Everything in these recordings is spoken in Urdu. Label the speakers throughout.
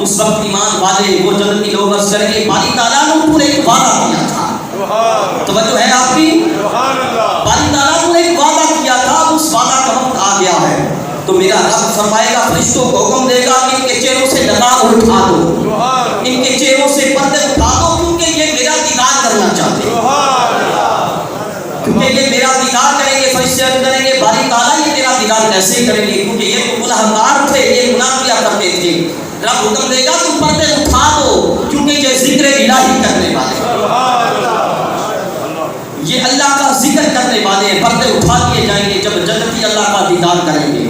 Speaker 1: اس وقت ایمان والے وہ جنتی لوگ عرض کریں گے باری تعالیٰ نے تو ایک وعدہ کیا تھا. توجہ ہے آپ کی؟ باری تعالیٰ نے ایک وعدہ کیا تھا، اس وعدہ کا وقت آ گیا ہے. تو میرا رب فرمائے گا فرشتوں کو حکم دے گا کہ ان کے چہروں سے لگام اٹھا دو، ان کے چہروں سے پردے اٹھا دو، کیونکہ یہ میرا دیدار کرنا چاہتے ہیں، کیونکہ یہ میرا دیدار کریں گے. فرشتے عرض کریں گے باری تعالیٰ یہ میرا دیدار کیسے کریں گے، کیونکہ یہ تو گنہگار تھے، یہ گناہ کیا کرتے تھے. رب حکم دے گا تم پردے اٹھا دو، کیونکہ یہ ذکر الہی کرنے والے ہیں، یہ اللہ کا ذکر کرنے والے ہیں. پردے اٹھا دیے جائیں گے. جب جنتی اللہ کا دیدار کریں گے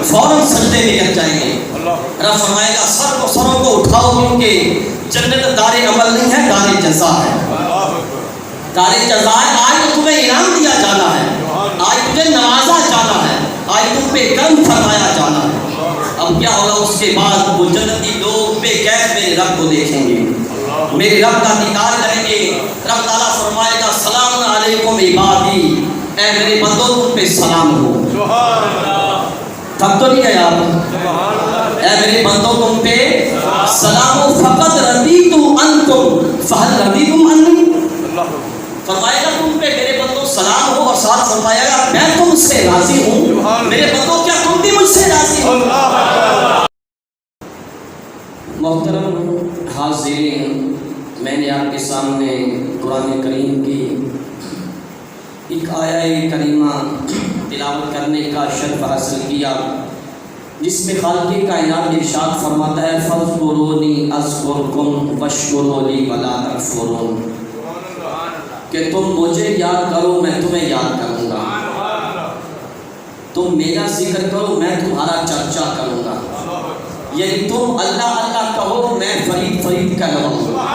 Speaker 1: فوراً سجدے میں گر جائیں گے. رب فرمائے گا سروں کو اٹھاؤ، کیونکہ جنت دار عمل نہیں ہے، دار جزا ہے. دار جزا ہے. آج تمہیں انعام دیا جانا ہے، آج تجھے نوازا جانا ہے، آج تم پہ کرم فرمایا جانا ہے. اب کیا ہوگا اس کے بعد؟ وہ جنتی لوگ بے کیف میرے رب کو دیکھیں گے، میرے رب کا دیدار کریں گے. رب تعالیٰ فرمائے گا سلام علیکم عبادی، اے میرے بندو تم پہ سلام ہو. تھک تو نہیں گئے آپ؟ اے میرے بندو تم پہ سلام ہو. فقط رضیت عنکم فہل رضیتم عنی، فرمائے گا تم پہ میرے بندو سلام ہو، اور ساتھ فرمائے گا میں تم سے راضی ہوں. میرے بندو کیا تم بھی مجھ سے راضی ہو؟ محترم حاضرین، میں نے آپ کے سامنے قرآن کریم کی ایک آیہ کریمہ تلاوت کرنے کا شرف حاصل کیا، جس میں خالق کائنات ارشاد فرماتا ہے فاذکرونی اذکرکم واشکروا لی ولا تکفرون، کہ تم مجھے یاد کرو میں تمہیں یاد کروں گا، تم میرا ذکر کرو میں تمہارا چرچا کروں گا. یعنی تم اللہ اللہ کہو میں فرید فرید کہلواؤں گا،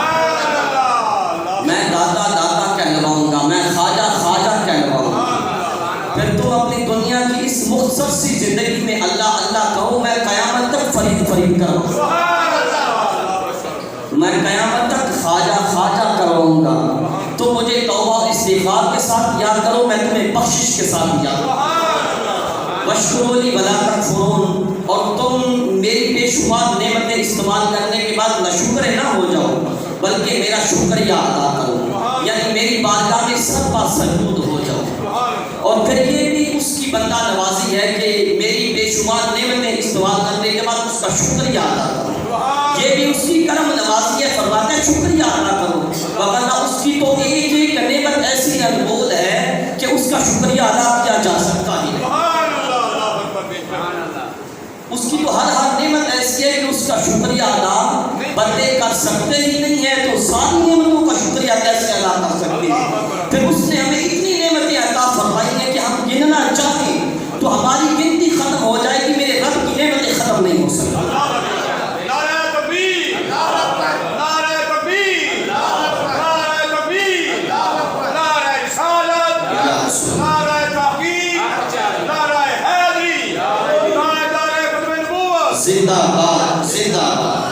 Speaker 1: میں دادا دادا کہلواؤں گا، میں خواجہ خواجہ کہلواؤں گا. پھر تم اپنی دنیا کی اس مختصر سی زندگی میں اللہ اللہ کہو، میں قیامت تک فرید فرید کراؤں گا، میں قیامت تک خواجہ خواجہ کراؤں گا. تم مجھے توبہ استغفار کے ساتھ یاد کرو، میں تمہیں بخشش کے ساتھ یاد کروں. واشکروا لی ولا تکفرون، اور تم میری بے شمار نعمتیں استعمال کرنے کے بعد ناشکر نہ ہو جاؤ، بلکہ میرا شکریہ ادا کرو، یعنی میری بارگاہ میں سر پا سجود ہو جاؤ. اور پھر یہ بھی اس کی بندہ نوازی ہے کہ میری بے شمار نعمتیں استعمال کرنے کے بعد اس کا شکریہ ادا کرو، یہ بھی اس کی کرم نوازی ہے. فرماتا ہے شکریہ ادا کرو، وگرنہ اس کی تو ایک ایک نعمت ایسی انمول ہے کہ اس کا شکریہ ادا کیا جا سکتا ہی نہیں. اس کی تو ہر نعمت ایسی ہے کہ اس کا شکریہ ادا بندے کر سکتے ہی نہیں ہے، تو ساری نعمتوں کا شکریہ کیسے ادا کر سکتے ہیں؟ پھر اس نے ہمیں اتنی نعمتیں عطا فرمائی ہیں کہ ہم گننا چاہیں تو ہماری گنتی ختم ہو جائے گی، میرے رب کی نعمتیں ختم نہیں ہو سکتی. زندہ باد زندہ باد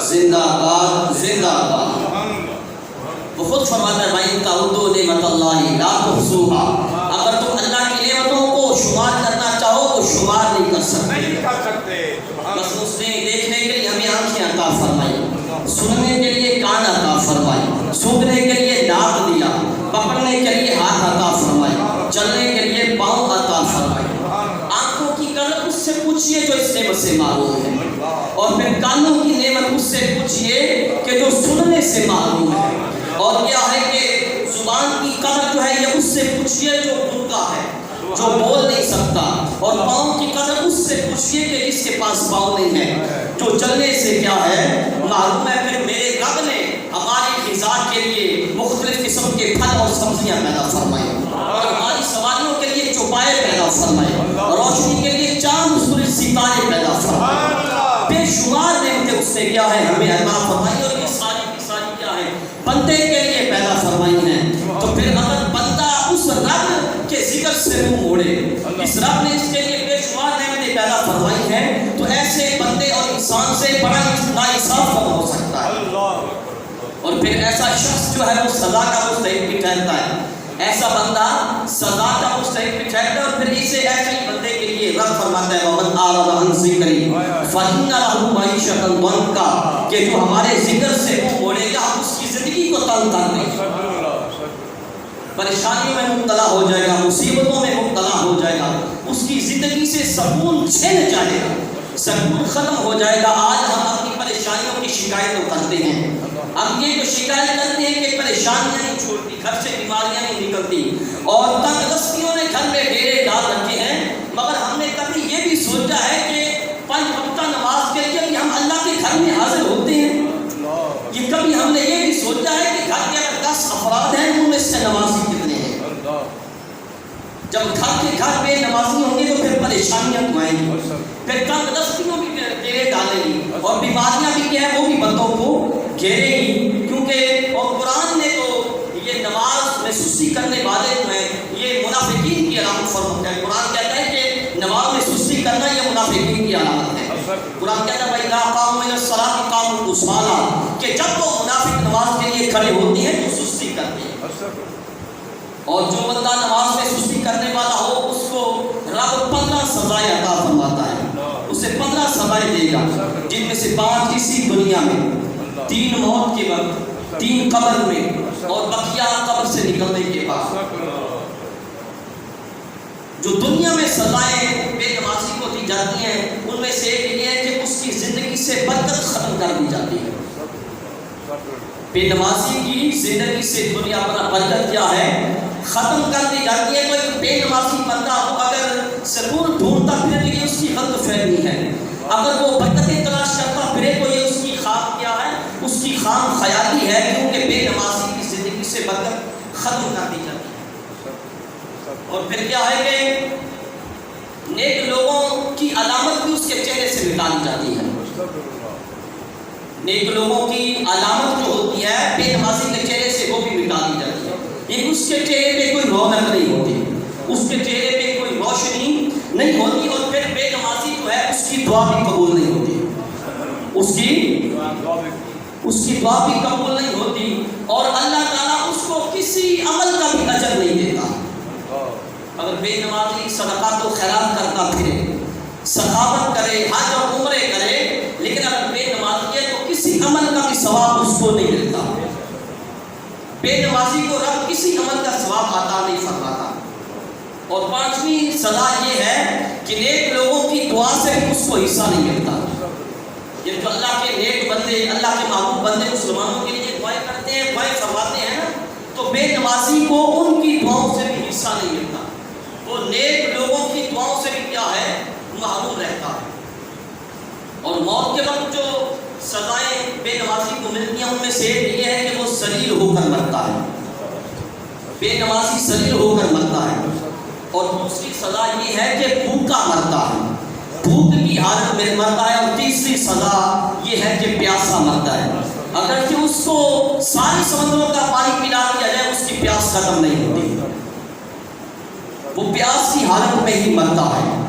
Speaker 1: زندہ باد زندہ باد. وہ خود فرماتا ہے بھائی تعودوا نعمت اللہ لا تحصوها، اگر تم اللہ کی نعمتوں کو شمار کرنا چاہو تو شمار نہیں کر سکتے. بس اس نے دیکھنے کے لیے ہمیں آنکھیں عطا فرمائی، سننے کے لیے کان عطا فرمائی، سونگھنے کے لیے ناک دیا، پکڑنے کے لیے ہاتھ عطا فرمائی، چلنے کے لیے پاؤں عطا فرمائی. آنکھوں کی قدر اس سے پوچھئے جو اس نعمت سے معلوم ہے، اور پھر کانوں کی نعمت اس سے پوچھئے کہ جو سننے سے معلوم ہے. اور کیا ہے کہ زبان کی قدر جو ہے یہ اس سے پوچھئے جو گنگا ہے، جو بول نہیں سکتا. اور پاؤں کی قدر اس سے پوچھئے کہ جس کے پاس پاؤں نہیں ہے، جو چلنے سے کیا ہے معلوم ہے. پھر میرے رب نے ہماری غذا کے لیے مختلف قسم کے پھل اور سبزیاں پیدا فرمائی، اور ہماری سواریوں کے لیے چوپائے پیدا فرمائے، روشنی کے لیے چاند سورج ستارے پیدا فرمائے. بے شمار نعمتیں اس نے کیا ہے ہمیں عطا فرمائی، اور یہ ساری کی ساری کیا ہے بندے کے لیے پیدا فرمائی ہیں. تو پھر اگر بندہ اس رب کے ذکر سے منہ موڑے، اس رب نے اس کے لیے بے شمار نعمتیں پیدا فرمائی ہیں، تو ایسے بندے اور انسان سے بڑا ناانصاف کون ہو سکتا ہے؟ اور پھر ایسا شخص جو ہے وہ سزا کا مستحق بھی ٹھہرتا ہے. ایسا بندہ سزا کا مستحق ٹھہرتا ہے. اور پھر اسے ایسے ہی بندے کے لیے رب فرماتا ہے وَمَنْ أَعْرَضَ عَنْ ذِكْرِي فَإِنَّ لَهُ مَعِيشَةً ضَنْكًا، کہ جو ہمارے ذکر سے منہ موڑے گا ہم اس کی زندگی کو تنگ کر دیں گے، پریشانیوں میں مبتلا ہو جائے گا، مصیبتوں میں مبتلا ہو جائے گا، اس کی زندگی سے سکون چھن جائے گا، سکون ختم ہو جائے گا. آج ہم اپنی پریشانیوں کی شکایت کرتے ہیں، ہم یہ تو شکایت کرتے ہیں کہ پریشانیاں نہیں چھوڑتی، گھر سے بیماریاں نہیں نکلتی، اور تنگ دستیوں نے گھر میں ڈیرے ڈال رکھے ہیں. مگر ہم نے کبھی یہ بھی سوچا ہے کہ 5 وقتہ نماز کے لیے بھی ہم اللہ کے گھر میں حاضر ہوتے ہیں؟ یہ کبھی ہم نے یہ بھی سوچا ہے کہ گھر کے اگر 10 افراد ہیں ان میں سے نمازی کتنے ہیں؟ جب گھر کے گھر بے نمازی ہوں گے تو پھر پریشانیاں تو آئیں گی، پھر تنگ دستیوں بھی ڈیرے ڈالیں گی، اور بیماریاں بھی کیا ہے وہ بھی بندوں کو گھیرے گی. کیونکہ اور قرآن نے تو یہ نماز میں سستی کرنے والے جو ہیں یہ منافقین کی علامت فرماتا ہے. قرآن کہتا ہے کہ نماز میں سستی کرنا یہ منافقین کی علامت ہے. قرآن کہتا ہے وَإِذَا قَامُوا إِلَى الصَّلَاةِ قَامُوا كُسَالَىٰ، کہ جب وہ منافق نماز کے لیے کھڑے ہوتے ہیں تو سستی کرتے ہیں. اور جو بندہ نماز میں سستی کرنے والا ہو اس کو رب 15 سزائیں عطا فرماتا ہے، اسے 15 سزائیں دے گا، جن میں سے 5 اسی دنیا میں، 3 موت کے وقت، 3 قبر میں، اور بقیہ قبر سے نکلنے کے بعد. جو دنیا میں سزائیں بے نمازی کو دی جاتی ہیں ان میں سے ایک یہ ہے کہ اس کی زندگی سے برکت ختم کر دی جاتی ہے. بے نمازی کی زندگی سے دنیا پر برکت کیا ہے ختم کر دی جاتی ہے. تو ایک بے نمازی بندہ اگر سکون ڈھونڈتا پھرے تو یہ اس کی غلط فہمی ہے، اگر وہ برکتیں تلاش کرتا پھرے تو یہ اس کی خام کیا ہے، اس کی خام خیالی ہے، کیونکہ بے نمازی کی زندگی سے برکت ختم کر دی جاتی ہے. اور پھر کیا ہے کہ نیک لوگوں کی علامت بھی اس کے چہرے سے مٹا دی جاتی ہے. نیک لوگوں کی علامت جو ہوتی ہے بے نمازی کے چہرے سے وہ بھی مٹا دی جاتی ہے. یہ اس کے چہرے پہ کوئی رونق نہیں ہوتی، اس کے چہرے پہ کوئی روشنی نہیں ہوتی، اور پھر بے نمازی جو ہے اس کی دعا بھی قبول نہیں ہوتی، اس کی دعا بھی قبول نہیں ہوتی، اور اللہ تعالیٰ اس کو کسی عمل کا بھی اجر نہیں دیتا. اگر بے نمازی صدقات و خیرات کرتا پھرے، سخاوت کرے، حج اور عمرے کرے، لیکن اگر بے نمازی ہے تو کسی عمل کا بھی ثواب اس کو نہیں ملتا. بے نمازی کو رب کسی عمل کا ثواب عطا نہیں فرماتا. اور 5ویں سزا یہ ہے کہ نیک لوگوں کی دعا سے بھی اس کو حصہ نہیں ملتا. یہ جو اللہ کے نیک بندے، اللہ کے محبوب بندے مسلمانوں کے لیے دعائیں کرتے ہیں، دعائیں فرماتے ہیں نا، تو بے نمازی کو ان کی دعاؤں سے بھی حصہ نہیں ملتا. وہ نیک لوگوں کی دعاؤں سے بھی کیا ہے محروم رہتا ہے. اور موت کے وقت جو سزائیں بے نمازی کو ملتی ہیں ان میں سے یہ ہے کہ وہ سلیل ہو کر مرتا ہے، بے نمازی سلیل ہو کر مرتا ہے. اور دوسری سزا یہ ہے کہ بھوکا مرتا ہے، بھوک کی حالت میں مرتا ہے. اور تیسری سزا یہ ہے کہ پیاسا مرتا ہے. اگرچہ اس کو ساری سمندروں کا پانی پلا دیا جائے اس کی پیاس ختم نہیں ہوتی، وہ پیاس کی حالت میں ہی مرتا ہے.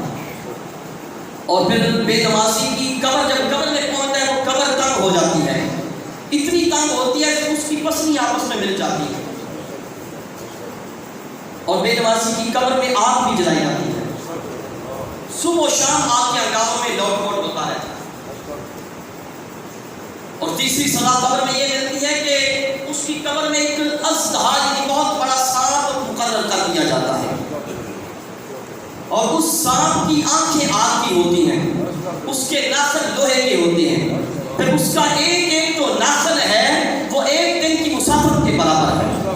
Speaker 1: اور پھر بے نمازی کی قبر، جب قبر میں پہنچتا ہے وہ قبر تنگ ہو جاتی ہے، اتنی تنگ ہوتی ہے کہ اس کی پسلی آپس میں مل جاتی ہے. اور بے نمازی کی قبر میں آگ بھی جلائی جاتی ہے، صبح و شام آگ کے انگاروں میں لوٹ پوٹ ہوتا ہے. اور تیسری سزا قبر میں یہ ملتی ہے کہ اس کی قبر میں ایک اژدہا یعنی بہت بڑا سانپ مقرر کر دیا جاتا ہے، اور اس سانپ کی آنکھیں آگ کی ہوتی ہیں، اس کے ناخن لوہے کے ہوتے ہیں. پھر اس کا ایک ایک جو ناخن ہے وہ ایک دن کی مسافت کے برابر ہے.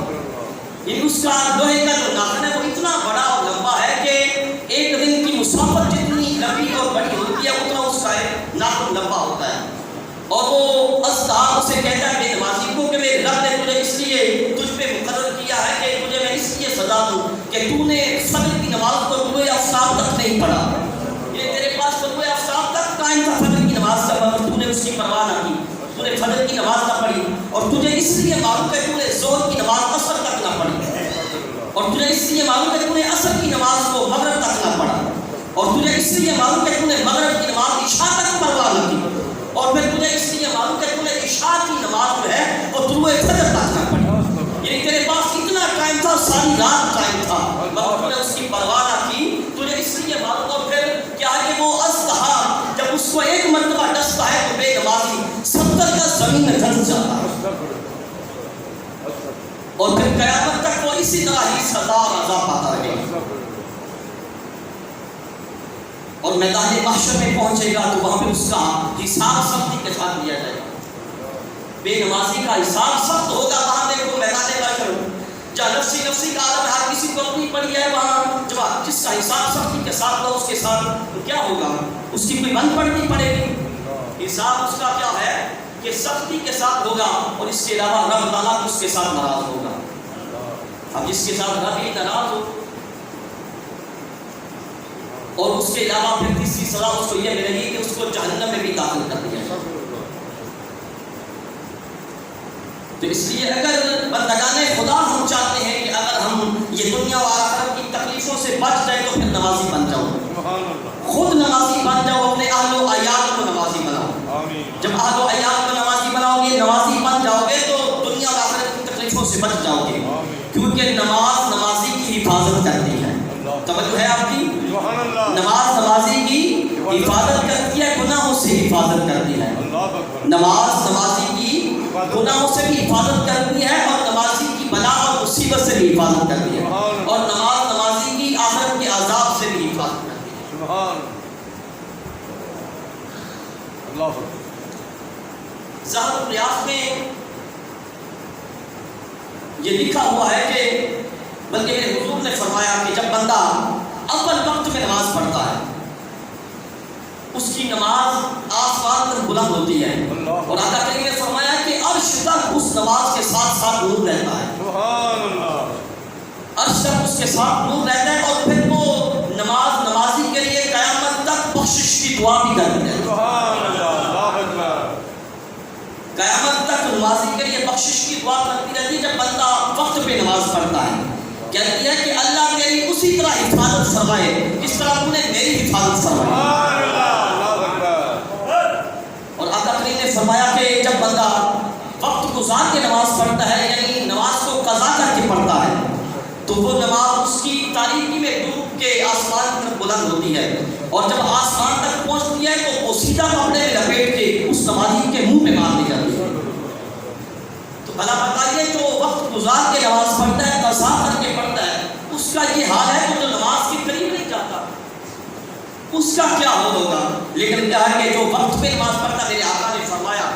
Speaker 1: یہ اس کا لوہے کا جو ناخن ہے وہ اتنا بڑا اور لمبا ہے کہ ایک دن کی مسافت جتنی لمبی اور بڑی ہوتی ہے اتنا اس کا ناخن لمبا ہوتا ہے. اور وہ اژدہا اسے کہتا ہے بے نمازی کو کہ میرے رب نے تجھے اس لیے تجھ پہ مقرر کیا ہے کہ تجھے میں اس لیے سزا دوں کہ تو نے فجر کی نماز کو طلوع آفتاب تک نہیں پڑھا. یہ تیرے پاس طلوع آفتاب تک قائم تھا فجر کی نماز کا، مگر تو نے اس کی پرواہ نہ کی، تو نے فجر کی نماز نہ پڑھی. اور تجھے اس لیے معلوم ہے تو نے ظہر کی نماز عصر تک نہ پڑھی، اور تجھے اس لیے معلوم ہے تو نے عصر کی نماز کو مغرب تک نہ پڑھا، اور تجھے اس لیے معلوم ہے تو نے مغرب کی نماز عشاء تک پرواہ نہ کی، اور پھر تجھے اس لیے معلوم ہے تو نے عشاء کی نماز جو ہے وہ طلوع فجر تک نہ پڑھی. یعنی تیرے پاس اتنا ٹائم تھا ساری رات قائم تھا مگر تو نے اس کی پرواہ نہ کی. تجھے اس لیے معلوم. اور پھر کیا ہے کہ وہ اژدہا جب اس کو ایک مرتبہ ڈستا ہے تو بے نمازی 70 کا زمین میں دھنس جاتا ہے اور پھر قیامت تک وہ اسی طرح ہی سزا اور عذاب پاتا رہے گا. اور میدان محشر میں پہنچے گا تو وہاں پہ اس کا حساب سختی کے ساتھ لیا جائے گا. بے نمازی کا حساب سخت ہوگا. وہاں دیکھو میدان محشر جہاں نفسی نفسی کا عالم ہے, ہر کسی کو اپنی پڑی ہے, وہاں جب جس کا حساب سختی کے ساتھ ہو اس کے ساتھ تو کیا ہوگا, اس کی کوئی بند پڑنی پڑے گی. حساب اس کا کیا ہے کہ سختی کے ساتھ ہوگا. اور اس کے علاوہ رب تعالیٰ اس کے ساتھ ناراض ہوگا. اب جس کے ساتھ رب ہی ناراض ہو اور اس کے علاوہ پھر تیسری سزا اس کو یہ ملے گی کہ اس کو جہنم میں بھی داخل کر دیا جائے. تو اس لیے اگر بندگان خدا ہم چاہتے ہیں کہ اگر ہم یہ دنیا و آخرت کی تکلیفوں سے بچ جائیں تو پھر نمازی بن جاؤ. خود نمازی بن جاؤ, اپنے اہل و عیال کو نمازی بناؤ. جب اہل و عیال کو نمازی بناؤ گے, نمازی بن جاؤ گے تو دنیا و آخرت کی تکلیفوں سے بچ جاؤ گے. کیونکہ نماز نمازی کی حفاظت کرتی ہے. توجہ ہے آپ کی؟ نماز نمازی کی حفاظت کرتی ہے, گناہوں سے حفاظت کرتی ہے. نماز نمازی کی گناہوں سے بھی حفاظت کرتی ہے اور نمازی کی بلا اور مصیبت سے بھی حفاظت کرتی ہے. اور نماز نمازی کی آخرت کے عذاب سے بھی حفاظت کرتی ہے. زہر الریاض میں یہ لکھا ہوا ہے کہ بلکہ میرے حضور نے فرمایا کہ جب بندہ اول وقت میں نماز پڑھتا ہے اس کی نماز آسمان پر بلند ہوتی ہے. اور آقا کریم نے فرمایا کہ عرش تک اس نماز کے ساتھ ساتھ نور رہتا ہے. عرش تک اس کے ساتھ نور رہتا ہے. اور پھر وہ نمازی کے لیے قیامت تک بخشش کی دعا بھی کرتی ہے. قیامت تک نمازی کے لیے بخشش کی دعا کرتی رہتی ہے. جب بندہ وقت پہ نماز پڑھتا ہے کہتی ہے کہ اللہ میری اسی طرح حفاظت فرمائے جس طرح تو نے میری حفاظت فرمائی. اور آقا کریم نے فرمایا کہ جب بندہ وقت گزار کے نماز پڑھتا ہے, یعنی نماز کو قضا کر کے پڑھتا ہے, تو وہ نماز اس کی تاریکی میں ڈوب کے آسمان تک بلند ہوتی ہے. اور جب آسمان تک پہنچتی ہے تو وہ سیدھا کپڑے میں لپیٹ کے اس نمازی کے منہ پہ مار دی جاتی ہے. تو بھلا بتائیے جو وقت گزار کے نماز پڑھتا ہے, قضا کر کے پڑھتا ہے, اس کا یہ حال ہے تو جو نماز کے قریب نہیں جاتا اس کا کیا حال ہوگا. لیکن کیا ہے کہ جو وقت پہ نماز پڑھتا, میرے آقا نے فرمایا,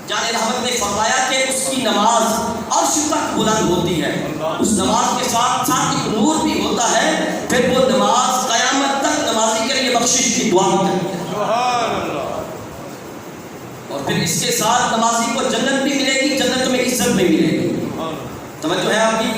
Speaker 1: جان رحمت نے فرمایا کہ اس کی نماز عرش تک بلند ہوتی ہے. اس نماز کے ساتھ ساتھ ایک نور بھی ہوتا ہے. پھر وہ نماز قیامت تک نمازی کے لیے بخشش کی دعا کرتی ہے. اور پھر اس کے ساتھ نمازی کو جنت بھی ملے گی, جنت میں عزت بھی ملے گی. توجہ ہے آپ کی؟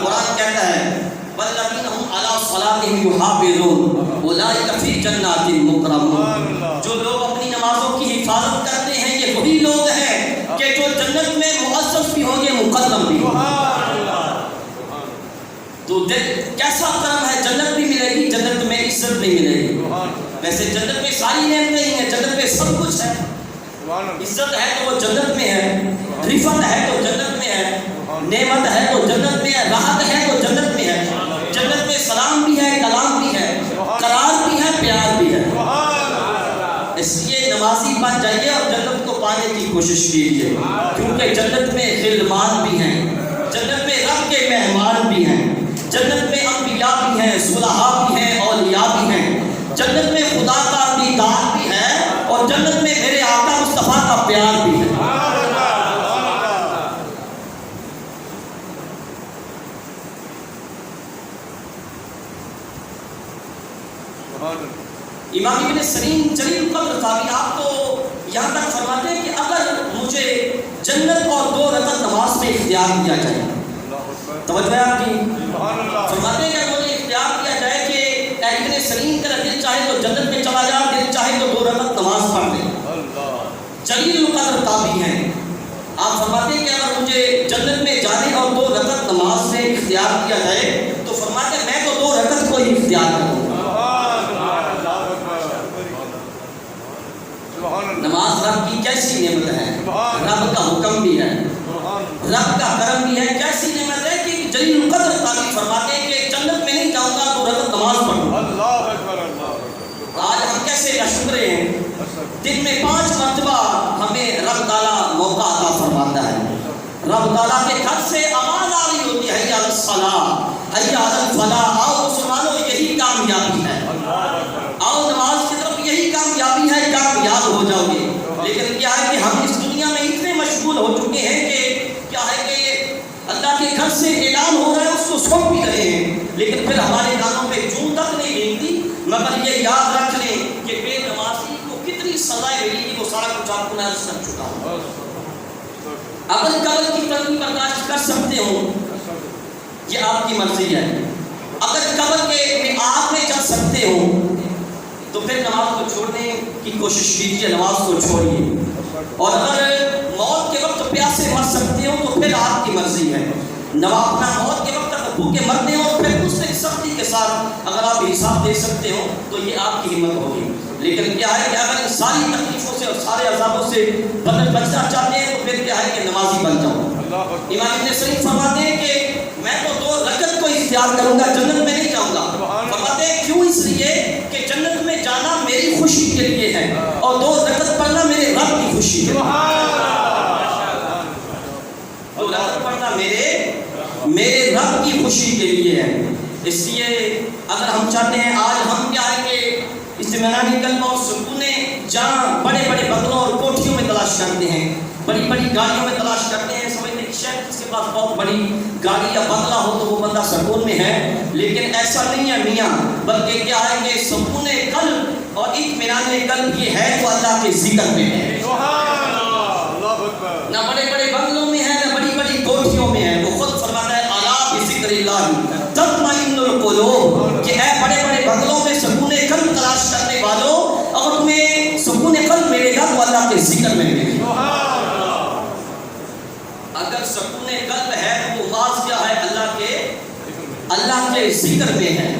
Speaker 1: قرآن کہتا ہے والذین هم علی صلاتهم یحافظون اولئک فی جنات مکرمون. جو لوگ اپنی نمازوں کی حفاظت کرتے ہیں یہ وہی لوگ ہیں کہ جو جنت میں معزز بھی ہوں گے, مقدم بھی ہوں گے. تو کیسا کرم ہے, جنت بھی ملے گی, جنت میں عزت بھی ملے گی. ویسے جنت میں ساری نعمتیں ہی ہیں, جنت میں سب کچھ ہے. عزت ہے تو وہ جنت میں ہے, رفت ہے تو جنت میں ہے, نعمت ہے تو جنت میں ہے, راحت ہے تو جنت میں ہے. جنت میں سلام بھی ہے, کلام بھی ہے, قرار بھی ہے, پیار بھی ہے. اس لیے نمازی بن جائیے اور جنت کو پانے کی کوشش کیجیے. کیونکہ جنت میں غلمان بھی ہیں, جنت میں رب کے مہمان بھی ہیں, جنت میں انبیاء بھی ہیں, صلحاء بھی ہیں, اولیاء بھی ہیں. جنت میں خدا کا دیدار بھی ہے اور جنت میں میرے آقا مصطفیٰ کا پیار بھی ہے. امام ابن سیرین جلیل القدر تابعی آپ تو یہاں تک فرماتے ہیں کہ اگر مجھے جنت اور 2 رکعت نماز میں اختیار دیا جائے, توجہ ہے آپ کی, فرماتے ہیں کہ مجھے اختیار دیا جائے کہ ابن سیرین کا دل چاہے تو جنت میں چلا جائے, دل چاہے تو 2 رکعت نماز پڑھ لے. جلیل القدر تابعی ہیں. آپ فرماتے ہیں کہ اگر مجھے جنت میں جانے اور 2 رکعت نماز میں اختیار دیا جائے تو فرماتے ہیں میں تو 2 رکعت کو ہی اختیار کروں. نماز رب کی کیسی نعمت ہے, رب کا حکم بھی ہے, رب کا کرم بھی ہے. کیسی نعمت ہے کہ جلیل القدر تعبیر فرماتے ہیں کہ جنت میں نہیں جاؤں گا تو رکعت نماز پڑھوں.
Speaker 2: اللہ اکبر اللہ.
Speaker 1: آج ہم کیسے ناشکرے ہیں. دن میں 5 مرتبہ ہمیں رب تعالیٰ موقع عطا فرماتا ہے. رب تعالیٰ کے گھر سے آواز آ رہی ہوتی ہے حی علی الصلاۃ حی علی الفلاح. آؤ مسلمانوں یہی کامیابی ہے. آؤ نماز کی طرف یہی کامیابی ہے, کامیاب ہو جاؤ گے. لیکن کیا ہے کہ ہم اس دنیا میں اتنے مشغول ہو چکے ہیں کہ کیا ہے کہ اللہ کے گھر سے اعلان ہو رہا ہے اس کو سن بھی رہے ہیں, لیکن پھر ہمارے کانوں پہ جوں تک نہیں گھینتی. مگر یہ یاد رکھ لیں کہ بے نمازی کو کتنی سزائیں ملی گی, وہ سارا کچھ آپ کو میں عرض کر چکا ہوں. اگر قبر کی تنگی برداشت کر سکتے ہو یہ آپ کی مرضی ہے. اگر قبر کے میں آگ میں جل سکتے ہو تو پھر نماز کو چھوڑنے کی کوشش کیجیے, نماز کو چھوڑیے. اور اگر موت کے وقت پیاسے مر سکتے ہو تو پھر آپ کی مرضی ہے. اپنا موت کے وقت اگر بھوکے مرتے ہو پھر اس سے سختی کے ساتھ اگر آپ حساب دے سکتے ہو تو یہ آپ کی ہمت ہوگی. لیکن کیا ہے کہ اگر ان ساری تکلیفوں سے اور سارے عذابوں سے بچنا چاہتے ہیں تو پھر کیا ہے کہ نمازی بن جاؤ. امام ابن سعید فرماتے ہیں کہ میں تو 2 رکعت کو اختیار کروں گا, جنت میں نہیں جاؤں گا. فرماتے ہیں کیوں؟ اس لیے کہ جنت میں جانا میری خوشی کے لیے ہے اور 2 رکعت پڑھنا میرے رب کی خوشی ہے. 2 رکعت پڑھنا میرے رب کی خوشی کے لیے ہے. اس لیے اگر ہم چاہتے ہیں آج ہم کیا ہے کہ اطمینانی قلب اور سکون جہاں بڑے بڑے بنگلوں اور کوٹھیوں میں تلاش کرتے ہیں, بڑی بڑی گاڑیوں میں تلاش کرتے ہیں, سمجھتے ہیں کہ شاید اس کے پاس بہت بڑی گاڑی یا بنگلہ ہو تو وہ بندہ سکون میں ہے. لیکن ایسا نہیں ہے میاں, بلکہ کیا ہے کہ سکون قلب اور اطمینان قلب یہ ہے تو اللہ کے ذکر میں ہے. نہ بڑے بڑے بنگلوں میں ہے نہ بڑی بڑی کوٹھیوں میں ہے. وہ خود فرماتا ہے الا بذکر اللہ تطمئن القلوب, کہ اے بڑے بڑے بنگلوں میں سکون قلب تلاش کرنے والوں, اگر تمہیں سکون قلب ملے گا تو اللہ کے ذکر میں ملے گا. اگر سکون قلب ہے تو وہ باز کیا ہے اللہ کے ذکر میں ہے.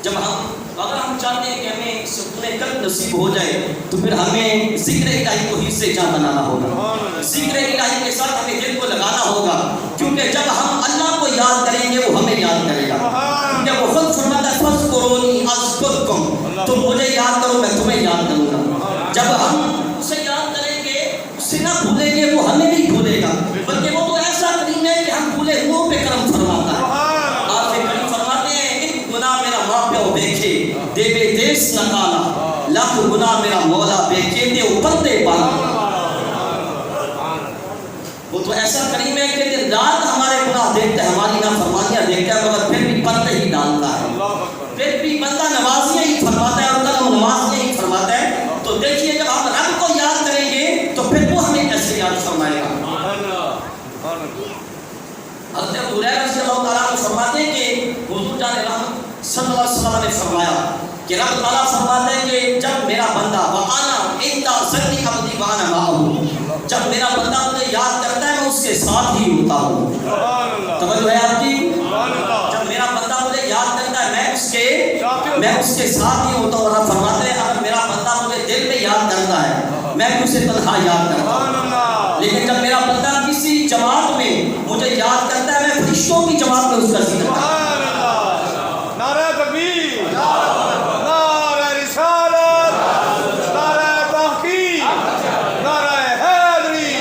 Speaker 1: جب اگر ہم چاہتے ہیں کہ ہمیں سکون قلب نصیب ہو جائے تو پھر ہمیں ذکر الہی کو حصے جان بنانا ہوگا. ذکر الہی کے ساتھ ہمیں دل کو لگانا ہوگا, کیونکہ جب ہم اللہ کو یاد کریں گے وہ ہمیں یاد کرے گا. کیونکہ وہ خود فرماتا ہے فاذکرونی اذکرکم, تم مجھے یاد کرو میں تمہیں یاد کروں گا. جب ہم اسے یاد کریں گے اسے نہ بھولیں گے وہ ہمیں نہیں بھولے گا, بلکہ وہ تو ایسا کریم ہے کہ ہم بھولے ہوں پہ کرم فرماتا ہے. آپ سے کریم فرماتے ہیں ایک گناہ میرا ماں پیو دیکھے دے بے دیس نہ کالا, لاکھ گناہ میرا مولا دیکھے دے اوپر دے پالا. وہ تو ایسا کریم ہے کہ دن رات ہمارے گناہ دیکھتا ہے, ہماری نافرمانیاں دیکھتا ہے, مگر پھر بھی پردے ہی ڈالتا ہے. پھر بھی بندہ نمازیاں ہی فرماتا ہے اور قلم نمازیاں ہی فرماتا ہے. تو دیکھیے جب ہم رب کو یاد کریں گے تو پھر وہ ہمیں کیسے یاد فرمائے گا. حضرت ابو ہریرہ رضی اللہ تعالیٰ عنہ فرماتے ہیں کہ حضور جان رحمت صلی اللہ علیہ وسلم نے فرمایا کہ رب تعالیٰ فرماتا ہے کہ جب میرا بندہ وَأَنَا عِنْدَ ظَنِّ عَبْدِي وَأَنَا مَعَهُ, جب میرا بندہ مجھے یاد کرتا ہے میں اس کے ساتھ ہی ہوتا ہوں. توجہ ہے آپ کی. جب میرا بندہ مجھے یاد کرتا ہے میں اس کے ساتھ ہی ہوتا ہوں. اور فرماتے ہیں اگر میرا بندہ مجھے دل میں یاد کرتا ہے میں بھی اسے تنہا یاد کرتا ہوں. لیکن جب میرا بندہ کسی جماعت میں مجھے یاد کرتا ہے میں فرشتوں کی جماعت میں اس کا ذکر کرتا ہوں.
Speaker 2: نعرہ تکبیر, نعرہ رسالت, نعرہ تحقیق, نعرہ حیدری,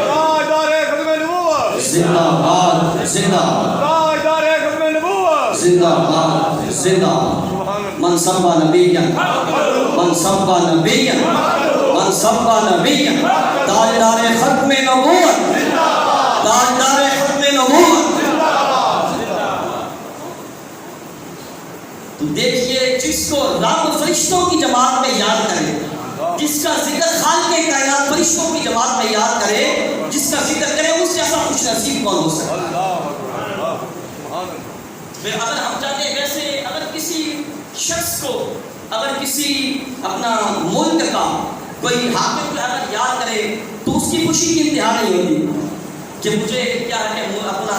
Speaker 2: تاجدار ختم نبوت,
Speaker 1: زندہ باد زندہ باد,
Speaker 2: تاجدار ختم نبوت,
Speaker 1: زندہ باد زندہ باد. من سبا نبیا من سبا نبیا من سبا نبیا, تاجدار ختم نبوت, تاجدار ختم نبوت. تو دیکھیے جس کو رب فرشتوں کی جماعت میں یاد کرے, جس کا ذکر خالق کائنات فرشتوں کی جماعت میں یاد کرے, جس کا ذکر کرے اس جیسا خوش نصیب کون ہو سکتا ہے. پھر اگر ہم چاہتے ہیں ویسے اگر کسی شخص کو اگر کسی اپنا ملک کا کوئی حاکم کو اگر یاد کرے تو اس کی خوشی کی انتہا نہیں ہوتی کہ مجھے کیا ہے اپنا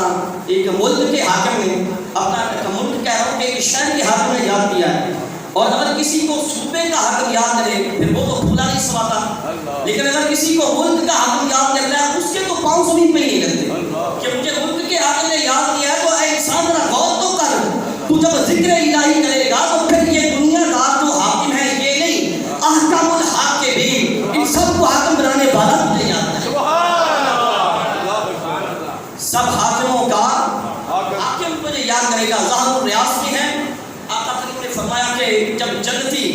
Speaker 1: ایک ملک کے حاکم نے اپنا ملک کہہ رہا ہوں کہ ایک شہر کے حاکم نے یاد کیا ہے. اور اگر کسی کو صوبے کا حاکم یاد کرے پھر وہ تو بھولا نہیں سماتا, لیکن اگر کسی کو ملک کا حاکم یاد کر رہا ہے اس کے تو پاؤں زمین پہ ہی نہیں لگتے کہ مجھے ملک کے حاکم نے یاد کیا ذکر الہی کرے گا تو پھر یہ دنیا دار جو حاکم ہے یہ نہیں، احکم الحاکمین، ان سب کو حاکم بنانے والا نہیں آتا ہے۔ سب حاکموں کا حاکم کو یہ یاد کرے گا۔ ظاہر الریاض کی ہے، آقا کریم نے فرمایا کہ جب جنتی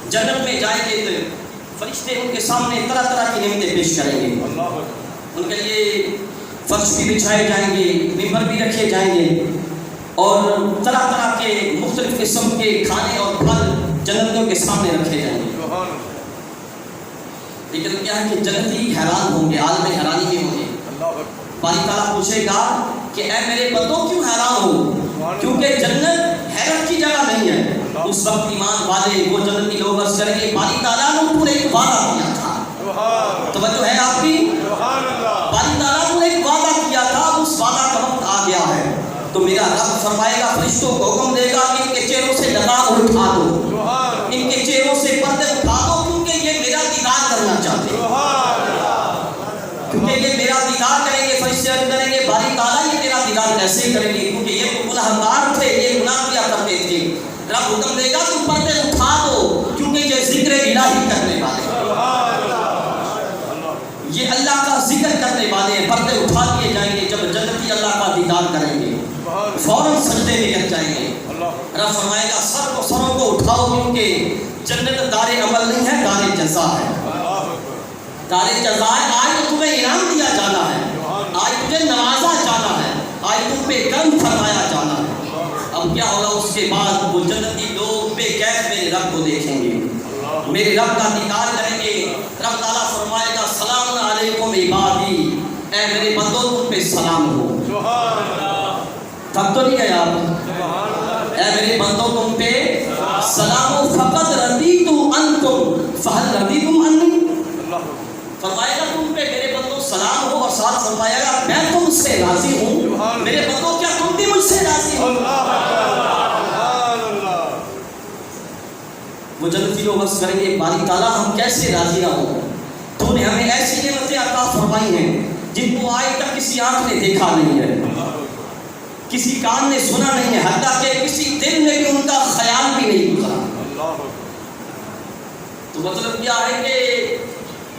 Speaker 1: جنت میں جائیں گے تو فرشتے ان کے سامنے طرح طرح کی نعمتیں پیش کریں گے، ان کے لیے فرش بھی بچھائے جائیں گے، ممبر بھی رکھے جائیں گے، اور طرح طرح کے مختلف قسم کے کھانے اور پھل جنتیوں کے سامنے رکھے جائیں گے۔ لیکن کیا ہے کہ جنتی حیران ہوں گے، عالم حیرانی میں ہوں گے۔ باری تعالیٰ پوچھے گا کہ اے میرے بندوں کیوں حیران ہو، کیونکہ جنت حیرت کی جگہ نہیں ہے۔ اس وقت ایمان والے وہ جنتی لوگ عرض کریں گے باری تعالیٰ نے پورے ایک وعدہ کیا تھا، توجہ ہے آپ کی، باری تعالیٰ نے ایک وعدہ کیا تھا، اس وعدہ کا وقت آ گیا ہے، تو میرا رب فرمائے گا فرشتوں کو حکم دے گا کہ ان کے چہروں سے لگام اٹھا دو، ان کے چہروں سے پردے اٹھا دو، کیونکہ یہ میرا دیدار کرنا چاہتے ہیں، کیونکہ یہ میرا دیدار کریں گے۔ فرشتے عرض کریں گے باری تعالیٰ یہ میرا دیدار کیسے کریں گے، کیونکہ یہ تو گنہگار تھے، یہ گناہ کیا کرتے تھے۔ رب حکم دے گا تم پردے اٹھا دو، کیونکہ یہ ذکر الہی کرنے والے ہیں، یہ اللہ کا ذکر کرنے والے ہیں۔ پردے اٹھا دیے جائیں گے، جب جنتی اللہ کا دیدار کریں گے فوراً سجدے میں گر جائیں گے۔ رب فرمائے گا سروں کو اٹھاؤ، کیونکہ جنت دار عمل نہیں ہے، دار جزا ہے، دار جزا ہے۔ آج تو تمہیں انعام دیا جانا ہے، آج تجھے نوازا جانا ہے، آج تم پہ کرم فرمایا جانا ہے۔ اب کیا ہوگا اس کے بعد وہ جنتی لوگ بے کیف میرے رب کو دیکھیں گے، میرے رب کا دیدار کریں گے۔ رب تعالیٰ فرمائے گا سلام علیکم عبادی، اے میرے بندوں تم پہ سلام ہو۔ تب تو نہیں گئے آپ، اے میرے بندوں تم پہ سلام ہو، فقط رضیت عنکم فہل رضیتم عنی، فرمائے گا تم پہ میرے بندوں سلام ہو، اور ساتھ فرمائے گا میں تم سے راضی ہوں، میرے بندوں کیا تم بھی مجھ سے راضی ہو۔ وہ جنتی لوگ عرض کریں گے باری تعالیٰ ہم کیسے راضی نہ ہوں، تو نے ہمیں ایسی نعمتیں عطا فرمائی ہیں جن کو آج تک کسی آنکھ نے دیکھا نہیں ہے، کسی کان نے سنا نہیں ہے، حتیٰ کہ کسی دل میں بھی ان کا خیال بھی نہیں گزرا۔ تو مطلب کیا ہے کہ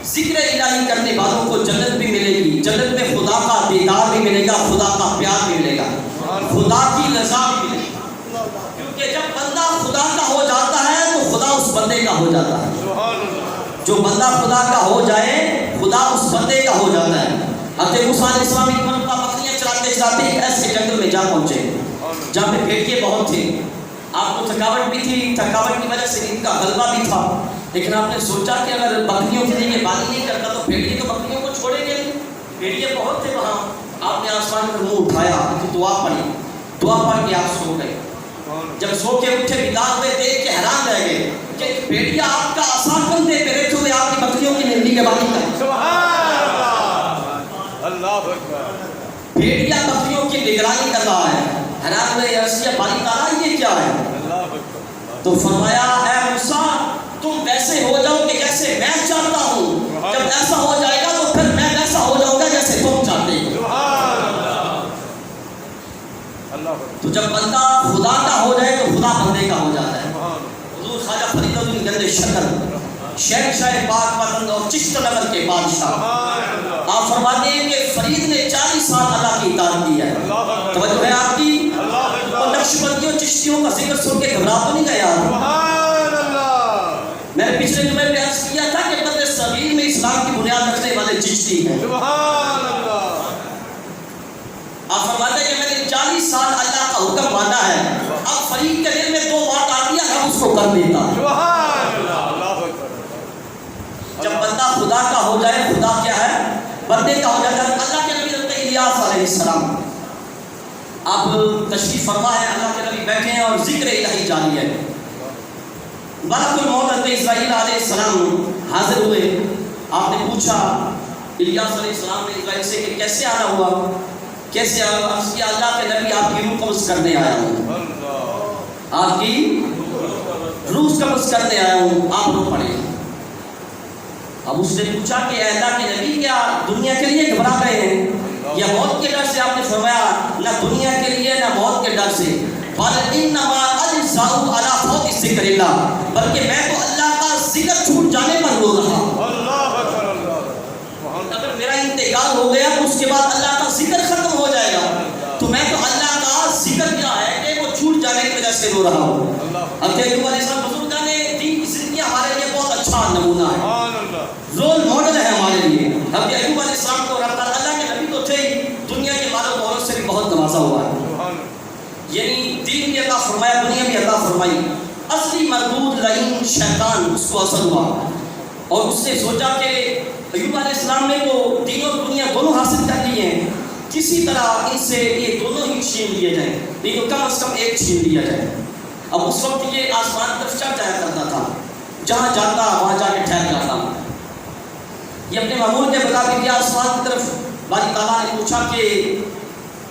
Speaker 1: ذکر الہی کرنے والوں کو جنت بھی ملے گی، جنت میں خدا کا دیدار بھی ملے گا، خدا کا پیار بھی ملے گا، خدا کی رضا بھی ملے گی، کیونکہ جب بندہ خدا کا ہو جاتا ہے تو خدا اس بندے کا ہو جاتا ہے، جو بندہ خدا کا ہو جائے خدا اس بندے کا ہو جاتا ہے۔ حضرت موسیٰ علیہ السلام ایک مرتبہ بکریاں چراتے چراتے ایک ایسے جنگل میں جا پہنچے جہاں پہ بھیڑیے بہت تھے، آپ کو تھکاوٹ بھی تھی، تھکاوٹ کی وجہ سے ان کا غلبہ بھی تھا، لیکن آپ نے سوچا کہ اگر بکریوں کے لیے یہ بانی نہیں کرتا تو بھیڑیے تو بکریوں کو چھوڑیں گے نہیں، بھیڑیے بہت تھے وہاں۔ آپ نے آسمان پر منہ اٹھایا، دعا پڑھی، دعا پڑھ کے آپ سو گئے۔ جب سو کے اٹھے بیدار ہوئے دیکھ کے حیران رہ گئے کہ بھیڑیا آپ کا آسان کندھے پہ بیٹھے ہوئے آپ کی بکریوں کی نگرانی کے بانی کرے۔ بھیڑیا بکریوں کی نگرانی کر رہا ہے، حیران ہوئے یا باری تعالیٰ یہ کیا ہے؟ تو فرمایا اے موسیٰ تم ویسے ہو جاؤ کہ جیسے میں چاہتا ہوں، جب ایسا ہو جائے گا تو پھر میں ویسا ہو جاؤں گا جیسے تم چاہتے ہو۔ تو جب بندہ خدا کا ہو جائے تو خدا بندے کا ہو جاتا ہے۔ حضور خواجہ فرید الدین گنج شکر شہنشاہ پاک پسند اور چشت نگر کے بادشاہ، آپ فرماتے ہیں کہ فرید نے 40 سال اللہ کی اطاعت کی ہے۔ توجہ ہے آپ کی، اور نقشبندیوں چشتیوں کا ذکر سن کے گھبرا تو نہیں گیا۔ میں نے پچھلے جمعے میں عرض کیا تھا کہ بندے صغیر میں اسلام کی بنیاد رکھنے والے چشتی ہیں۔ آپ فرماتے ہیں کہ میں نے 40 سال اللہ کا حکم مانا ہے، اب فرید کے دل میں 2 بات آتی ہے ہم اس کو کر دیتا ہے۔ جب بندہ خدا کا ہو جائے، خدا کیا ہے؟ بندے کا ہو جاتا ہے۔ اللہ کے نبی حضرت الیاس علیہ السلام آپ تشریف فرما ہے، اللہ کے نبی بیٹھے ہیں اور ذکر الہی جاری ہے۔ ملک الموت حضرت اسرائیل علیہ السلام حاضر ہوئے، آپ نے پوچھا الیاس علیہ السلام نے اسرائیل سے کہ کیسے آنا ہوا، کیسے اللہ کے نبی آپ کی روح قبض کرنے آیا ہوں، آپ کی روح قبض کرنے آیا ہوں، آپ رو پڑے۔ اب اس نے پوچھا کہ اے اللہ کے نبی کیا دنیا کے لیے گھبرا گئے ہیں یا موت کے ڈر سے؟ آپ نے فرمایا نہ دنیا کے لیے نہ موت کے ڈر سے، بلکہ میں تو اللہ کا ذکر چھوٹ جانے پر رو رہا ہوں. اگر میرا انتقال ہو گیا تو اس کے بعد اللہ کا ذکر ختم ہو جائے گا, تو میں تو اللہ کا ذکر کیا ہے کہ وہ چھوٹ جانے کی وجہ سے رو رہا ہوں. اب ایوب علیہ السلام بزرگان دین کی زندگی ہمارے لیے بہت اچھا نمونہ ہے, رول ماڈل ہے ہمارے لیے. اب ایوب علیہ السلام کو رب تعالیٰ, اللہ کے نبی تو تھے ہی, دنیا کے مال و دولت سے بھی بہت نوازا ہوا ہے, یعنی دین بھی عطا فرمایا, دنیا بھی عطا فرمائی. اصلی مردود لعین شیطان اس کو اثر ہوا اور اس نے سوچا کہ ایوب علیہ السلام نے تو دین اور دنیا دونوں حاصل کر لی ہیں, کسی طرح ان سے یہ دونوں ہی چھین لیے جائیں, نہیں تو کم از کم ایک چھین لیا جائے. اب اس وقت یہ آسمان کی طرف چڑھ جایا کرتا تھا, جہاں جاتا وہاں جا کے ٹھہر جاتا. یہ اپنے معمول کے مطابق یہ آسمان کی طرف باری تعالیٰ نے پوچھا کہ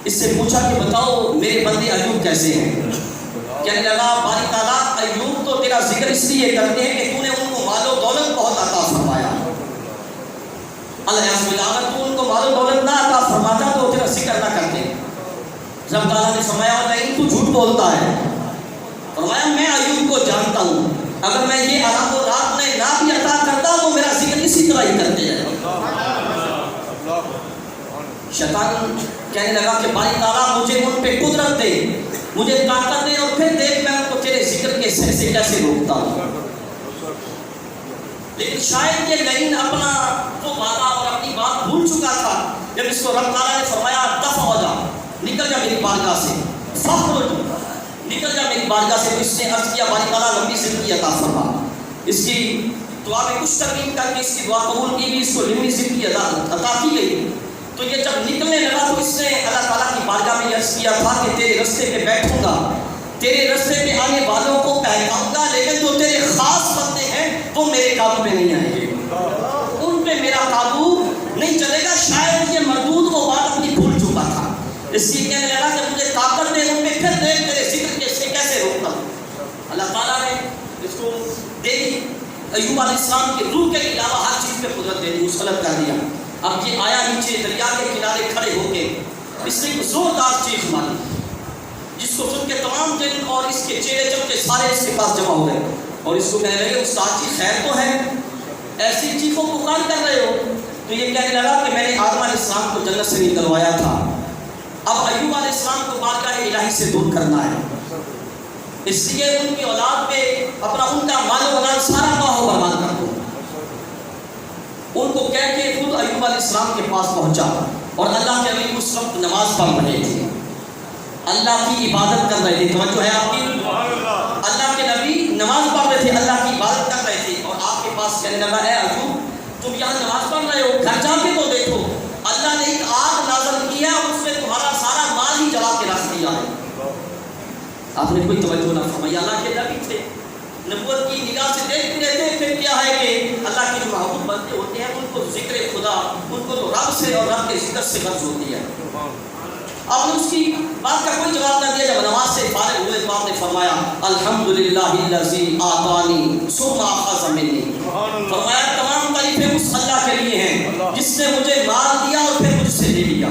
Speaker 1: اس سے پوچھا کہ بتاؤ میرے بندے ایوب کیسے ہیں. کہنے لگا باری تعالیٰ ایوب تو تیرا ذکر اس لیے کرتے ہیں کہ تو نے ان کو مال و دولت بہت عطا فرمایا. اگر تو ان کو مال و دولت نہ عطا فرماتا تو تیرا ذکر نہ کرتے. رب تعالیٰ نے فرمایا نہیں تو جھوٹ بولتا ہے. فرمایا میں ایوب کو جانتا ہوں, اگر میں یہ آرام و رات میں نہ بھی عطا کرتا تو میرا ذکر اسی طرح ہی کرتے ہیں. شیطان کہنے لگا کہ باری تعالیٰ مجھے ان پہ قدرت دے, مجھے طاقت دے, اور پھر دیکھ میں ان کو تیرے ذکر کے سر سے کیسے روکتا ہوں. لیکن شاید یہ لعین اپنا وہ وعدہ اور اپنی بات بھول چکا تھا. جب اس کو رب تعالیٰ نے فرمایا دفع ہو جا, نکل جا میری بارگاہ سے, فخرج, نکل جا میری بارگاہ سے, تو اس نے عرض کیا باری تعالیٰ لمبی زندگی عطا فرما. اس کی دعا میں کچھ ترمیم کر کے اس کی دعا قبول کی گئی, اس کو لمبی زندگی عطا کی گئی. تو یہ جب نکلنے لگا تو اس نے اللہ تعالیٰ کی بارگاہ میں عرض کیا تھا کہ تیرے رستے پہ بیٹھوں گا, تیرے رستے پہ آنے والوں کو پہچاؤں گا, لیکن جو تیرے خاص بندے ہیں وہ میرے قابو پہ نہیں آئیں گے, ان پہ میرا قابو نہیں چلے گا. شاید یہ مردود وہ بات اپنی بھول چکا تھا, اس لیے کہنے لگا کہ مجھے طاقت دے, ان پہ پھر دیکھ تیرے ذکر کے سے کیسے روکتا ہوں. اللہ تعالیٰ نے اس کو دے دی, ایوب علیہ السلام کی روح کے علاوہ ہر چیز پہ قدرت دے دی, مسلط کر دیا. اب یہ آیا نیچے دریا کے کنارے کھڑے ہو کے, اس نے ایک زوردار چیخ ماری, جس کو سن کے تمام جن اور اس کے چہرے چمکے سارے اس کے پاس جمع ہو گئے, اور اس کو کہنے لگے استاد جی خیر تو ہے, ایسی چیخوں پکار کر رہے ہو. تو یہ کہنے لگا کہ میں نے آدم علیہ السلام کو جنت سے نکلوایا تھا, اب ایوب علیہ السلام کو بارگاہ الہی سے دور کرنا ہے, اس لیے ان کی اولاد پہ اپنا ان کا مال و اولاد سارا تباہ و برباد کر دو. ان کو کہہ کے خود ایوب علیہ السلام کے پاس پہنچا, اور اللہ کے نبی اس وقت نماز پڑھ رہے تھے, اللہ کی عبادت کر رہے تھے. توجہ ہے آپ کی, اللہ کے نبی نماز پڑھ رہے تھے, اللہ کی عبادت کر رہے تھے, اور آپ کے پاس کہنے لگا اے ایوب تم یہاں نماز پڑھ رہے ہو, گھر جا کے تو دیکھو اللہ نے ایک آگ نازل کیا, اس نے تمہارا سارا مال ہی جلا کے رکھ دیا ہے. آپ نے کوئی توجہ نہ فرمائی. اللہ کے نبی تھے, نبوت کی نگاہ سے دیکھتے رہتے. پھر کیا ہے کہ اللہ کے جو محبوب بندے ہوتے ہیں ان کو ذکر خدا, ان کو تو رب سے اور رب کے ذکر سے غرض ہوتی ہے. آپ نے اس کی بات کا کوئی جواب نہ دیا. جب نماز سے فارغ ہوئے تو آپ نے فرمایا الحمدللہ الذی آتانی ثم اخذ منی, فرمایا تمام تعریفیں اس اللہ کے لیے ہیں جس نے مجھے مال دیا اور پھر مجھ سے لے لیا.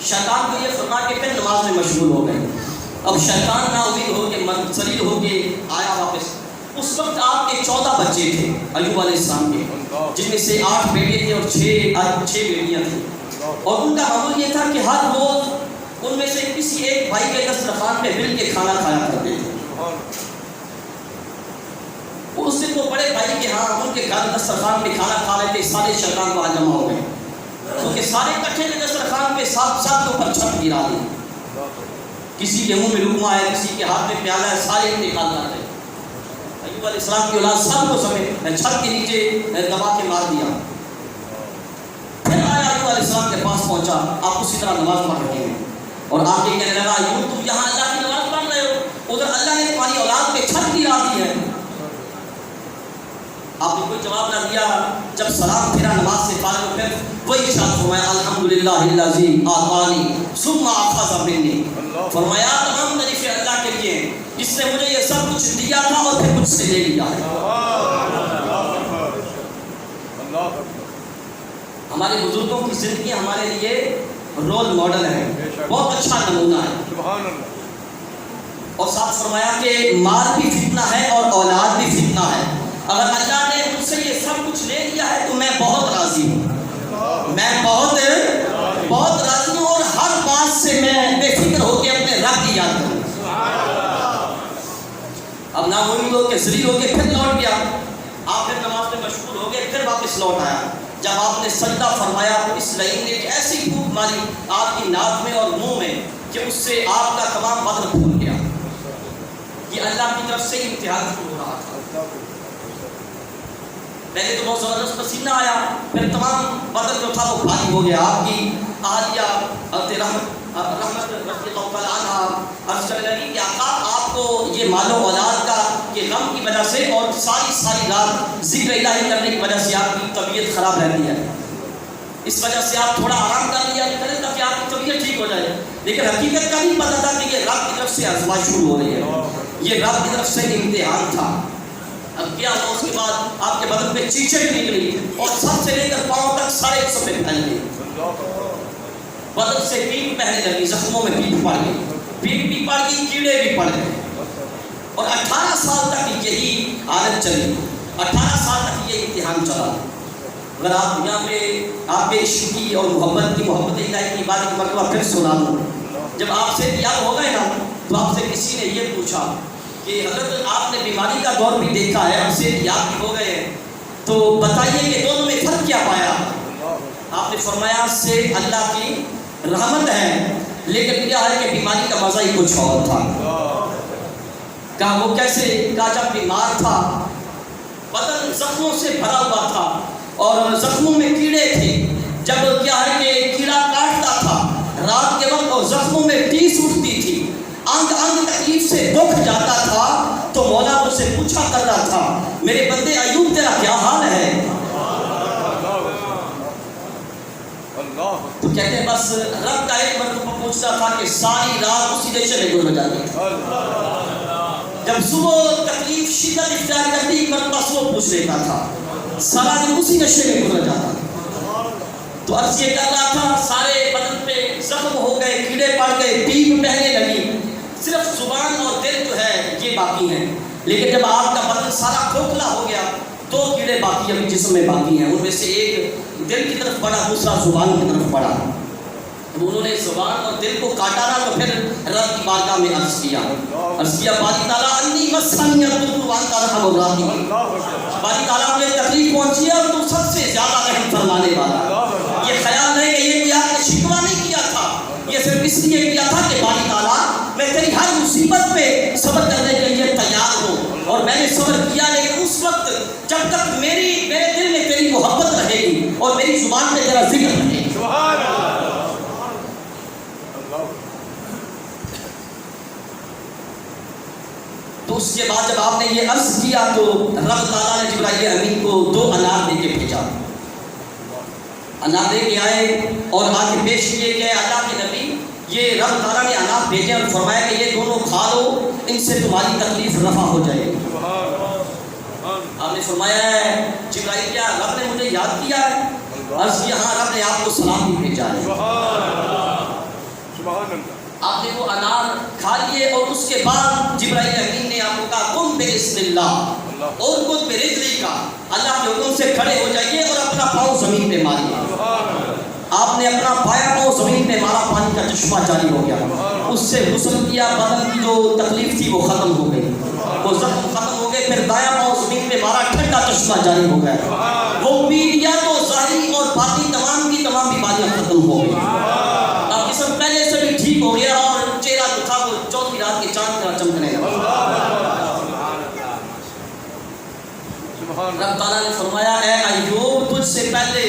Speaker 1: شیطان کو یہ فرما کے پھر نماز میں مشغول ہو گئے. اب شیطان نا امید ہو کے منسلک ہو کے آیا واپس. اس وقت آپ کے 14 بچے تھے ایوب علیہ السلام کے, جن میں سے 8 بیٹے تھے اور 6 بیٹیاں تھیں, اور ان کا معمول یہ تھا کہ ہر روز ان میں سے کسی ایک بھائی کے دسترخوان پہ مل کے کھانا کھایا کرتے تھے. اس سے تو بڑے بھائی کے ہاں ان کے گھر دسترخوان پہ کھانا کھا رہے تھے, سارے شیطان وہاں جمع ہو گئے, کیونکہ سارے کٹھے کے دسترخوان پہ سب کے اوپر چھت گرا دی. کسی کے منہ میں لقمہ ہے, کسی کے ہاتھ میں پیالہ ہے, سارے انتقال کر رہے. ایوب علیہ السلام کی اولاد سب کو سمیت چھت کے نیچے دبا کے مار دیا. پھر آیا ایوب علیہ السلام کے پاس پہنچا, آپ اسی طرح نماز پڑھ رہے ہیں, اور آ کے کہنے لگا ایوب تم یہاں اللہ کی نماز پڑھ رہے ہو, ادھر اللہ نے تمہاری اولاد پہ چھت گرا دی ہے. آپ نے کوئی جواب نہ دیا. جب سلام پھرا نماز سے فارغ ہو کر وہی ارشاد فرمایا الحمدللہ الذی آتانی ثم اخذ منی, فرمایا تمام تعریفیں اللہ کے لیے جس نے مجھے یہ سب کچھ دیا تھا اور پھر مجھ سے لے لیا ہے. ہمارے بزرگوں کی زندگی ہمارے لیے رول ماڈل ہے، بہت اچھا نمونہ ہے.
Speaker 2: سبحان اللہ.
Speaker 1: اور ساتھ فرمایا کہ مال بھی فتنہ ہے اور اولاد بھی فتنہ ہے. اگر اللہ نے مجھ سے یہ سب کچھ لے لیا ہے تو میں بہت راضی ہوں، میں بہت راضی ہوں، اور ہر بات سے میں بے فکر ہو کے اپنے رب کی یاد کروں. اب نہ امید ہو کے ذلیل ہو کے پھر لوٹ گیا. آپ پھر نماز میں مشغول ہو گئے، پھر واپس لوٹ آیا. جب آپ نے سجدہ فرمایا تو اس لعین نے ایک ایسی پھونک ماری آپ کی ناک میں اور منہ میں کہ اس سے آپ کا تمام بدن پھول گیا. یہ اللہ کی طرف سے امتحان شروع ہو رہا تھا. پہلے تو بہت زبردست پسینہ آیا، پھر تمام بدن جو تھا وہ بھاری ہو گیا. آپ کی اہلیہ حضرت رحمت رضی اللہ تعالیٰ عنہ عرض کرنے لگی کہ آقا آپ کو یہ مال و اولاد کا یہ غم کی وجہ سے اور ساری رات ذکر الہی کرنے کی وجہ سے آپ کی طبیعت خراب رہتی ہے، اس وجہ سے آپ تھوڑا آرام کر لیا کریں تاکہ آپ کی طبیعت ٹھیک ہو جائے. لیکن حقیقت کا نہیں پتہ تھا کہ یہ رب کی طرف سے آزمائش شروع ہو رہی ہے، یہ رب کی طرف سے امتحان تھا. اب کیا ہوا اس کے بعد آپ کے بدن پہ چیچے بھی نکلی اور سر سے لے کر پاؤں تک سارے حصوں پہ پھیل گئی. بدن سے پیپ بہنے لگی، زخموں میں پیپ پڑ گئی، پیپ بھی پڑ گئی، کیڑے بھی پڑ گئے. اور 18 سال تک یہی حالت چلی، 18 سال تک یہ امتحان چلا. اگر آپ یہاں پہ آپ کے عشق کی اور محبت الہی کی بات ایک مرتبہ پھر سنا دوں. جب آپ سے یاد ہو گئے نا تو آپ سے کسی نے یہ پوچھا کہ حضرت آپ نے بیماری کا دور بھی دیکھا ہے، آپ سے یاد بھی ہو گئے ہیں، تو بتائیے کہ دونوں میں فرق کیا پایا. آپ نے فرمایا سے اللہ کی رحمت ہے، لیکن کیا ہے کہ بیماری کا مزہ ہی کچھ اور تھا. کہا وہ کیسے؟ کہا جب بیمار تھا بدن زخموں سے بھرا ہوا تھا اور زخموں میں کیڑے تھے. جب کیا ہے کہ کیڑا کاٹتا تھا رات کے وقت اور زخموں میں ٹیس اٹھتی تھی، انگ انگ تکلیف سے دکھ جاتا تھا، تو مولا مجھ سے پوچھا کر رہا تھا میرے بندے ایوب تیرا کیا حال ہے؟ تو کہتے ہیں بس رب کا ایک مرتبہ پوچھتا تھا کہ ساری رات اسی نشے میں گزر جاتی. جب صبح تکلیف شدت اختیار کرتی ایک مرتبہ صبح پوچھ لیتا تھا، سارا دن اسی نشے میں گزر جاتا. تو عرض یہ کر رہا تھا سارے بدن پہ زخم ہو گئے، کیڑے پڑ گئے، پیپ بہنے لگی، صرف زبان اور دل جو ہے یہ باقی ہیں. لیکن جب آپ کا بدن سارا کھوکھلا ہو گیا 2 کیڑے باقی ابھی جسم میں باقی ہیں، ان میں سے ایک دل کی طرف بڑھا، دوسرا زبان کی طرف بڑھا. تو انہوں نے زبان اور دل کو کاٹا نہ تو پھر رب کی بارگاہ میں عرض کیا باری تعالیٰ انی مسنی الضر وانت ارحم الراحمین. باری تعالیٰ مجھے تکلیف پہنچی ہے اور تم سب سے زیادہ رحم فرمانے والا. یہ خیال نہیں کہ یہ آپ نے شکوہ نہیں کیا تھا، یہ صرف اس لیے کیا تھا کہ باری تعالیٰ میں تیری ہر مصیبت پہ صبر کرنے کے لیے تیار ہوں، اور میں نے صبر کیا. لیکن اس وقت جب تک میرے دل میں تیری محبت رہے گی اور میری زبان میں تیرا ذکر رہے گی. تو اس کے بعد جب آپ نے یہ عرض کیا تو رب تعالیٰ نے جبرائیل امین کو 2 انار دے کے بھیجا. انار دے کے آئے اور آ کے پیش کیے کہ اللہ کے نبی یہ رب تعالیٰ نے انار بھیجے اور فرمایا کہ یہ دونوں کھا لو، ان سے تمہاری تکلیف رفع ہو جائے گی. آپ نے فرمایا ہے جبرائیل کیا رب نے مجھے یاد کیا ہے؟ عرض کیا ہاں رب نے آپ کو سلام بھی بھیجا ہے. آپ نے وہ انار کھا لیے اور اس کے بعد جبرائیل امین نے آپ کو کہا قم بسم اللہ اور خود برجلی کا، اللہ کے حکم سے کھڑے ہو جائیے اور اپنا پاؤں زمین پہ ماریے. آپ نے اپنا بایاں پاؤں زمین پہ مارا، پانی کا چشمہ جاری ہو گیا. اس سے غسل کیا، بدن کی جو تکلیف تھی وہ ختم ہو گئی، وہ زخم ختم ہو گئے. پھر دایاں پاؤں زمین پہ مارا، ٹھنڈا چشمہ جاری ہو گیا. وہ پی لیا تو ظاہری اور باطنی تمام کی تمام بیماریاں ختم ہو گئی. اب جسم پہلے سے بھی ٹھیک ہو گیا اور چہرہ جو تھا وہ چوتھی رات کے چاند کی طرح چمکنے لگا. رب تعالیٰ نے فرمایا اے ایوب تجھ سے پہلے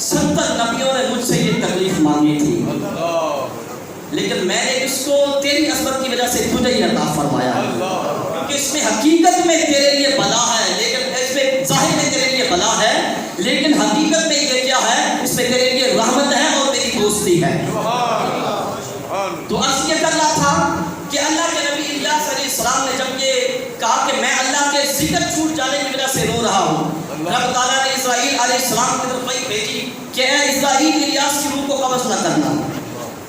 Speaker 1: 70 نبیوں نے مجھ سے یہ تکلیف مانگی تھی، لیکن میں نے اس کو تیری عظمت کی وجہ سے تجھے ہی عطا فرمایا ہے، کیونکہ اس میں حقیقت میں تیرے لیے بلا ہے، لیکن اس میں ظاہر میں تیرے لیے بلا ہے، لیکن حقیقت میں یہ کیا ہے؟ اس میں تیرے لیے رحمت ہے اور میری دوستی ہے. تو عرض یہ کر رہا تھا کہ اللہ کے نبی الیاس علیہ السلام نے جب یہ کہا کہ میں اللہ کے ذکر چھوٹ جانے کی وجہ سے رو رہا ہوں، رب تعالیٰ نے اسرائیل علیہ السلام کی طرف وحی بھیجی کہ اے اسرائیل الیاس کی روح کو قبض نہ کرنا.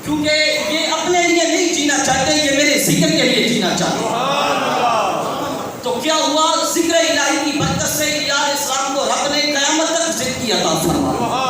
Speaker 1: کیونکہ یہ اپنے لیے نہیں جینا چاہتے، یہ میرے ذکر کے لیے جینا چاہتے ہیں۔
Speaker 2: سبحان اللہ،
Speaker 1: تو کیا ہوا؟ ذکر الہی کی برکت سے علیہ السلام کو رب نے قیامت تک زندگی عطا فرمائی۔